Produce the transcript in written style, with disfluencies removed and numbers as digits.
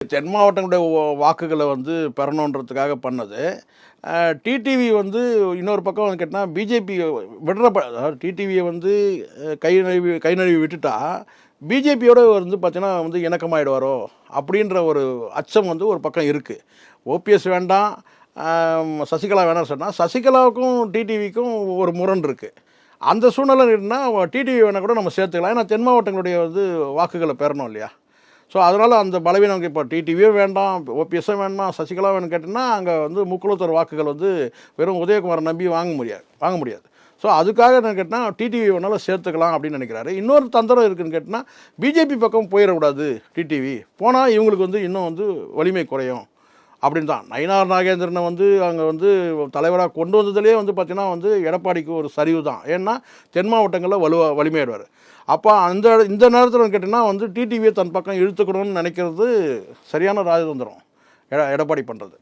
தென் மாவட்டங்களுடைய வாக்குகளை வந்து பெறணுன்றதுக்காக பண்ணது. டிடிவி வந்து இன்னொரு பக்கம் வந்து கேட்டால் பிஜேபி அதாவது டிடிவியை வந்து கை நழுவி விட்டுட்டா பிஜேபியோட வந்து பார்த்தீங்கன்னா வந்து இணக்கமாயிடுவாரோ அப்படின்ற ஒரு அச்சம் வந்து ஒரு பக்கம் இருக்குது. ஓபிஎஸ் வேண்டாம், சசிகலா வேணாம்னு சொன்னால் சசிகலாவுக்கும் டிடிவிக்கும் ஒரு முரண் இருக்குது. அந்த சூழ்நிலை இருந்தால் டிடிவி வேணால் கூட நம்ம சேர்த்துக்கலாம். ஏன்னா தென் மாவட்டங்களுடைய வந்து வாக்குகளை பெறணும் இல்லையா? ஸோ அதனால் அந்த பலவீனம் இப்போ டிடிவியே வேண்டாம், ஓபிஎஸ்ஸும் வேண்டாம், சசிகலா வேணும்னு கேட்டிங்கன்னா அங்கே வந்து முக்குளத்தூர் வாக்குகள் வந்து வெறும் உதயகுமாரை நம்பி வாங்க முடியாது. ஸோ அதுக்காக என்ன கேட்டால் டிடிவி வேணாலும் சேர்த்துக்கலாம் அப்படின்னு நினைக்கிறாரு. இன்னொரு தந்திரம் இருக்குதுன்னு கேட்டிங்கன்னா பிஜேபி பக்கம் போயிடக்கூடாது, டிடிவி போனால் இவங்களுக்கு வந்து இன்னும் வந்து வலிமை குறையும் அப்படின்னு தான். நயினார் நாகேந்திரனை வந்து அங்கே வந்து தலைவராக கொண்டு வந்ததுலேயே வந்து பார்த்திங்கன்னா வந்து எடப்பாடிக்கு ஒரு சரிவு தான். ஏன்னா தென் மாவட்டங்களில் வலிமையாடுவார். அப்போ இந்த நேரத்தில் கேட்டிங்கன்னா வந்து டிடிவியை தன் பக்கம் இழுத்துக்கணும்னு நினைக்கிறது சரியான ராஜதந்திரம் எடப்பாடி பண்ணுறது.